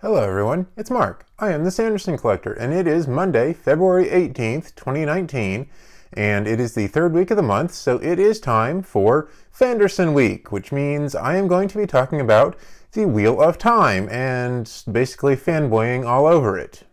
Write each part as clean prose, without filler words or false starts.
Hello everyone, it's Mark. I am the Sanderson Collector, and it is Monday, February 18th, 2019, and it is the third week of the month, so it is time for Fanderson Week, which means I am going to be talking about the Wheel of Time, and basically fanboying all over it.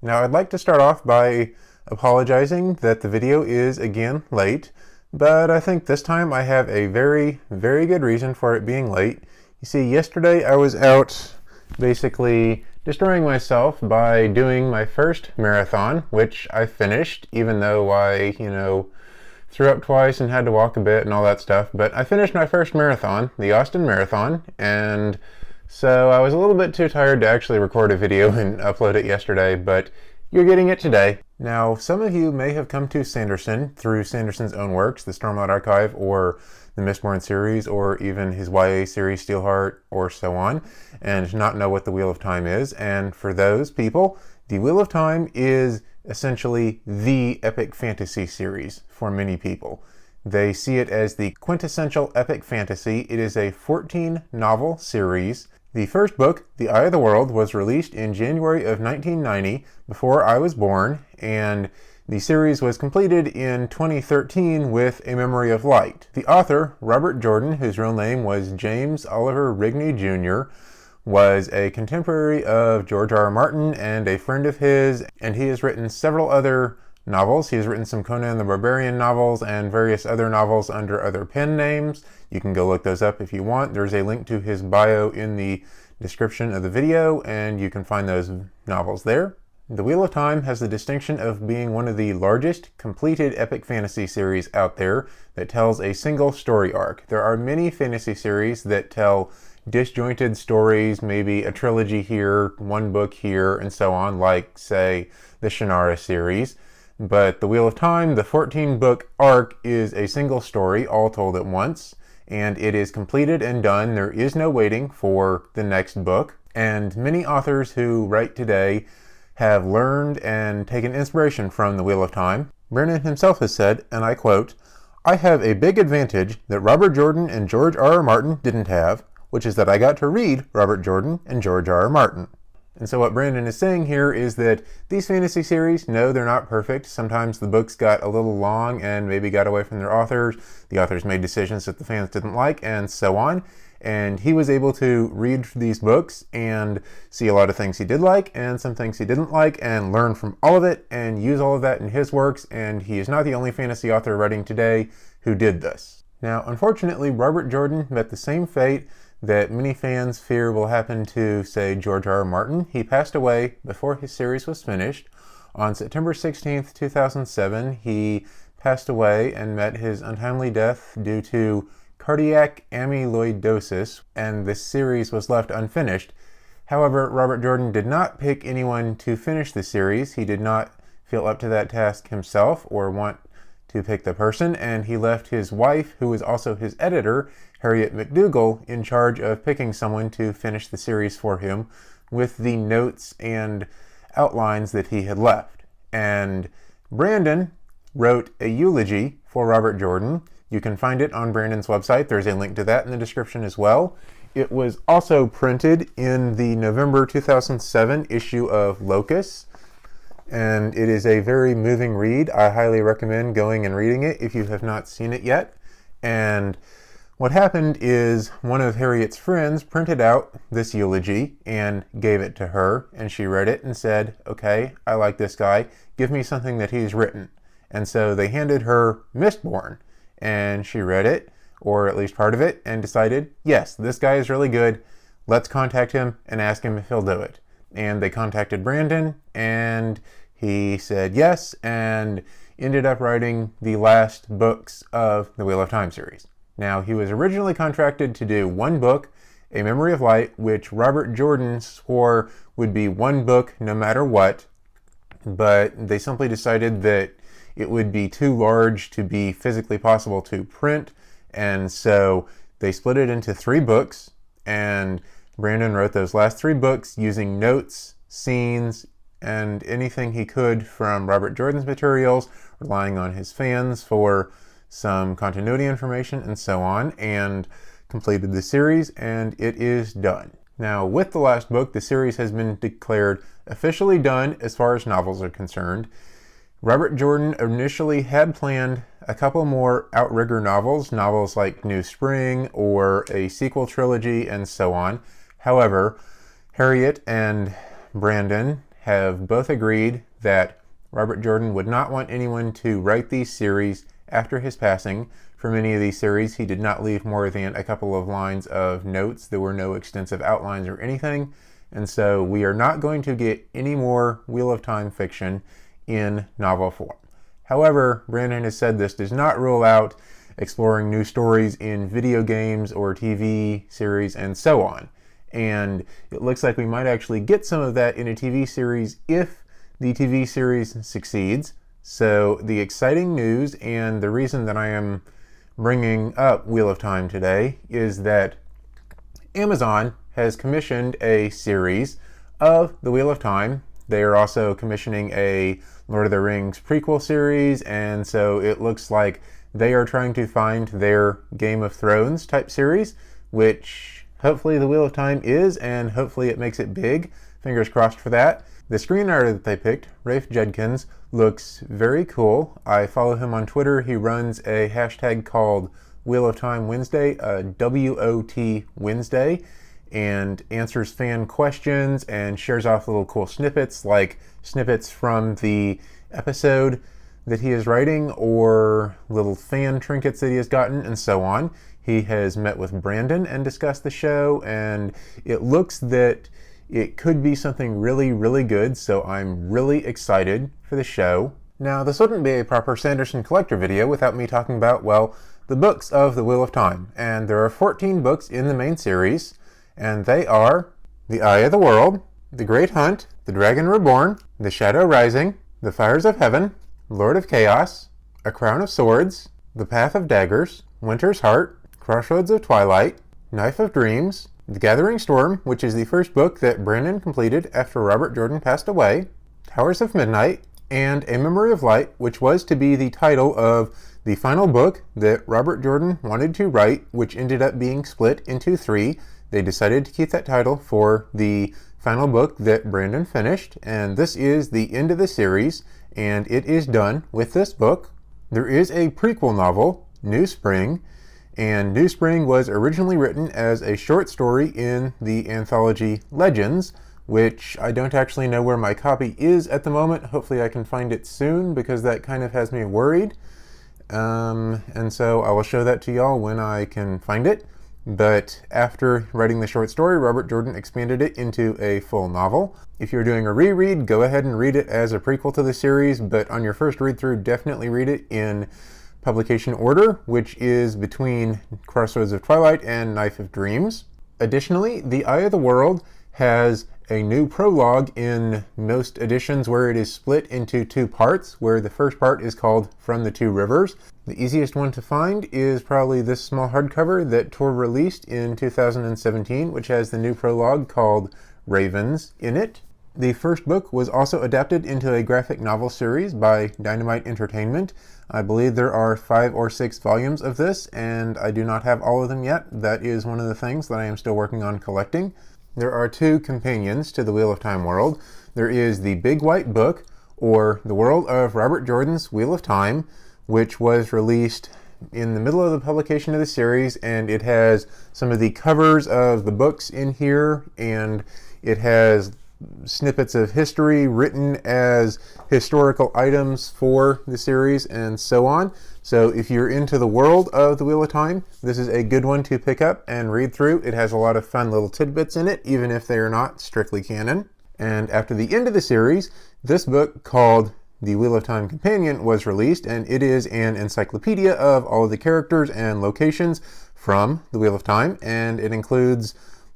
Now I'd like to start off by apologizing that the video is again late, but I think this time I have a very good reason for it being late. You see, yesterday I was out basically destroying myself by doing my first marathon, which I finished, even though I, threw up twice and had to walk a bit and all that stuff. But I finished my first marathon, the Austin Marathon, and so I was a little bit too tired to actually record a video and upload it yesterday, but you're getting it today. Now, some of you may have come to Sanderson through Sanderson's own works, the Stormlight Archive, or the Mistborn series, or even his YA series Steelheart, or so on, and not know what the Wheel of Time is. And for those people, the Wheel of Time is essentially the epic fantasy series for many people. They see it as the quintessential epic fantasy. It is a 14-novel series. The first book, The Eye of the World, was released in January of 1990, before I was born, and the series was completed in 2013 with A Memory of Light. The author, Robert Jordan, whose real name was James Oliver Rigney Jr., was a contemporary of George R. R. Martin and a friend of his, and he has written several other novels. He has written some Conan the Barbarian novels and various other novels under other pen names. You can go look those up if you want. There's a link to his bio in the description of the video, and you can find those novels there. The Wheel of Time has the distinction of being one of the largest completed epic fantasy series out there that tells a single story arc. There are many fantasy series that tell disjointed stories, maybe a trilogy here, one book here, and so on, like, say, the Shannara series. But the Wheel of Time, the 14-book arc, is a single story, all told at once, and it is completed and done. There is no waiting for the next book, and many authors who write today have learned and taken inspiration from the Wheel of Time. Brandon himself has said, and I quote, "I have a big advantage that Robert Jordan and George R. R. Martin didn't have, which is that I got to read Robert Jordan and George R. R. Martin." And so what Brandon is saying here is that these fantasy series, no, they're not perfect. Sometimes the books got a little long and maybe got away from their authors. The authors made decisions that the fans didn't like, and so on. And he was able to read these books and see a lot of things he did like and some things he didn't like, and learn from all of it and use all of that in his works. And he is not the only fantasy author writing today who did this. Now, unfortunately, Robert Jordan met the same fate that many fans fear will happen to, say, George R. R. Martin. He passed away before his series was finished. On September 16th, 2007, he passed away and met his untimely death due to cardiac amyloidosis, and this series was left unfinished. However, Robert Jordan did not pick anyone to finish the series. He did not feel up to that task himself or want to pick the person, and he left his wife, who was also his editor, Harriet McDougall, in charge of picking someone to finish the series for him with the notes and outlines that he had left. And Brandon wrote a eulogy for Robert Jordan. You can find it on Brandon's website. There's a link to that in the description as well. It was also printed in the November 2007 issue of Locus, and it is a very moving read. I highly recommend going and reading it if you have not seen it yet. And what happened is one of Harriet's friends printed out this eulogy and gave it to her, and she read it and said, "Okay, I like this guy. Give me something that he's written." And so they handed her Mistborn, and she read it, or at least part of it, and decided, yes, this guy is really good. Let's contact him and ask him if he'll do it. And they contacted Brandon, and he said yes, and ended up writing the last books of the Wheel of Time series. Now, he was originally contracted to do one book, A Memory of Light, which Robert Jordan swore would be one book no matter what, but they simply decided that it would be too large to be physically possible to print, and so they split it into 3 books, and Brandon wrote those last 3 books using notes, scenes, and anything he could from Robert Jordan's materials, relying on his fans for some continuity information and so on, and completed the series, and it is done. Now, with the last book, the series has been declared officially done as far as novels are concerned. Robert Jordan initially had planned a couple more outrigger novels like New Spring or a sequel trilogy and so on. However, Harriet and Brandon have both agreed that Robert Jordan would not want anyone to write these series after his passing. For many of these series, he did not leave more than a couple of lines of notes. There were no extensive outlines or anything. And so we are not going to get any more Wheel of Time fiction in novel form. However, Brandon has said this does not rule out exploring new stories in video games or TV series and so on. And it looks like we might actually get some of that in a TV series if the TV series succeeds. So the exciting news and the reason that I am bringing up Wheel of Time today is that Amazon has commissioned a series of the Wheel of Time. They are also commissioning a Lord of the Rings prequel series, and so it looks like they are trying to find their Game of Thrones type series, which hopefully the Wheel of Time is, and hopefully it makes it big. Fingers crossed for that. The screenwriter that they picked, Rafe Judkins, looks very cool. I follow him on Twitter. He runs a hashtag called Wheel of Time Wednesday, WoT Wednesday, and answers fan questions and shares off little cool snippets, like snippets from the episode that he is writing or little fan trinkets that he has gotten and so on. He has met with Brandon and discussed the show, and it looks that it could be something really, really good, so I'm really excited for the show. Now, this wouldn't be a proper Sanderson collector video without me talking about, well, the books of the Wheel of Time. And there are 14 books in the main series, and they are The Eye of the World, The Great Hunt, The Dragon Reborn, The Shadow Rising, The Fires of Heaven, Lord of Chaos, A Crown of Swords, The Path of Daggers, Winter's Heart, Crossroads of Twilight, Knife of Dreams, The Gathering Storm, which is the first book that Brandon completed after Robert Jordan passed away, Towers of Midnight, and A Memory of Light, which was to be the title of the final book that Robert Jordan wanted to write, which ended up being split into 3. They decided to keep that title for the final book that Brandon finished, and this is the end of the series, and it is done with this book. There is a prequel novel, New Spring, and New Spring was originally written as a short story in the anthology Legends, which I don't actually know where my copy is at the moment. Hopefully I can find it soon, because that kind of has me worried. And so I will show that to y'all when I can find it. But after writing the short story, Robert Jordan expanded it into a full novel. If you're doing a reread, go ahead and read it as a prequel to the series, but on your first read through, definitely read it in publication order, which is between Crossroads of Twilight and Knife of Dreams. Additionally, The Eye of the World has a new prologue in most editions where it is split into 2 parts, where the first part is called From the Two Rivers. The easiest one to find is probably this small hardcover that Tor released in 2017, which has the new prologue called Ravens in it. The first book was also adapted into a graphic novel series by Dynamite Entertainment. I believe there are 5 or 6 volumes of this, and I do not have all of them yet. That is one of the things that I am still working on collecting. There are 2 companions to the Wheel of Time world. There is the Big White Book, or The World of Robert Jordan's Wheel of Time, which was released in the middle of the publication of the series, and it has some of the covers of the books in here, and it has snippets of history written as historical items for the series and so on. So if you're into the world of the Wheel of Time, this is a good one to pick up and read through. It has a lot of fun little tidbits in it, even if they are not strictly canon. And after the end of the series, this book called The Wheel of Time Companion was released, and it is an encyclopedia of all of the characters and locations from the Wheel of Time, and it includes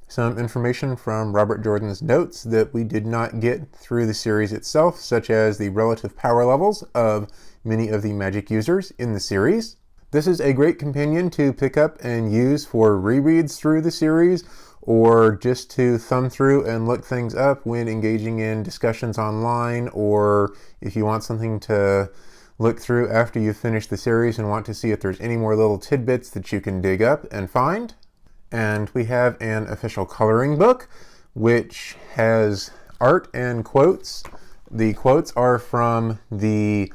some information from Robert Jordan's notes that we did not get through the series itself, such as the relative power levels of many of the magic users in the series. This is a great companion to pick up and use for rereads through the series, or just to thumb through and look things up when engaging in discussions online, or if you want something to look through after you've finished the series and want to see if there's any more little tidbits that you can dig up and find. And we have an official coloring book, which has art and quotes. The quotes are from the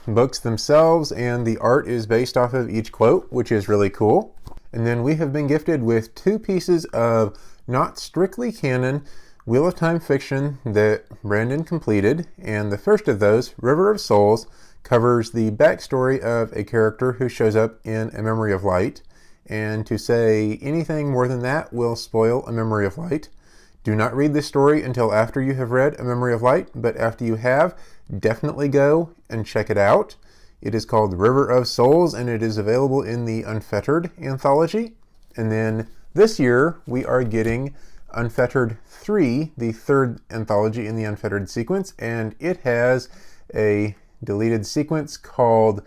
books themselves, and the art is based off of each quote, which is really cool. And then we have been gifted with 2 pieces of not strictly canon Wheel of Time fiction that Brandon completed. And the first of those, River of Souls, covers the backstory of a character who shows up in A Memory of Light. And to say anything more than that will spoil A Memory of Light. Do not read this story until after you have read A Memory of Light, but after you have, definitely go and check it out. It is called River of Souls, and it is available in the Unfettered anthology. And then this year, we are getting Unfettered 3, the 3rd anthology in the Unfettered sequence, and it has a deleted sequence called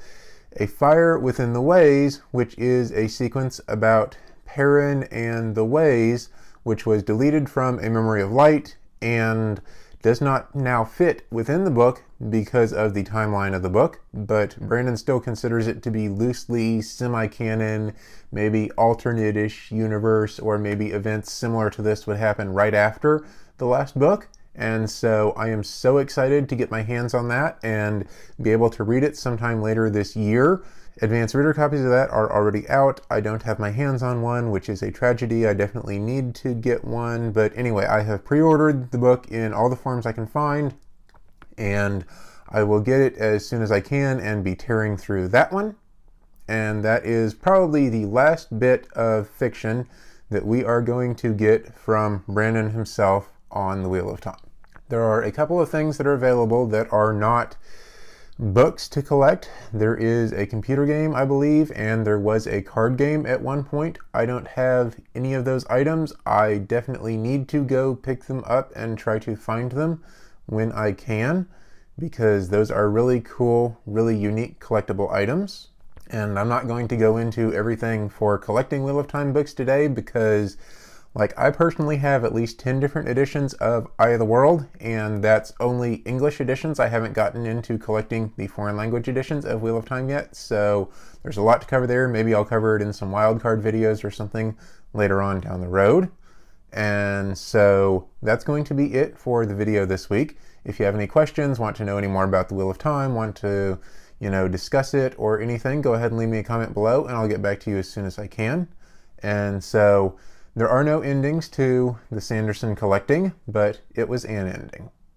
A Fire Within the Ways, which is a sequence about Perrin and the Ways, which was deleted from A Memory of Light and does not now fit within the book because of the timeline of the book, but Brandon still considers it to be loosely semi-canon, maybe alternate-ish universe, or maybe events similar to this would happen right after the last book. And so I am so excited to get my hands on that and be able to read it sometime later this year. Advanced reader copies of that are already out. I don't have my hands on one, which is a tragedy. I definitely need to get one. But anyway, I have pre-ordered the book in all the forms I can find, and I will get it as soon as I can and be tearing through that one. And that is probably the last bit of fiction that we are going to get from Brandon himself on the Wheel of Time. There are a couple of things that are available that are not books to collect. There is a computer game, I believe, and there was a card game at one point. I don't have any of those items. I definitely need to go pick them up and try to find them when I can, because those are really cool, really unique collectible items. And I'm not going to go into everything for collecting Wheel of Time books today because, like, I personally have at least 10 different editions of Eye of the World, and that's only English editions. I haven't gotten into collecting the foreign language editions of Wheel of Time yet, so there's a lot to cover there. Maybe I'll cover it in some wildcard videos or something later on down the road. And so that's going to be it for the video this week. If you have any questions, want to know any more about the Wheel of Time, want to, discuss it or anything, go ahead and leave me a comment below, and I'll get back to you as soon as I can. And so there are no endings to the Sanderson collecting, but it was an ending.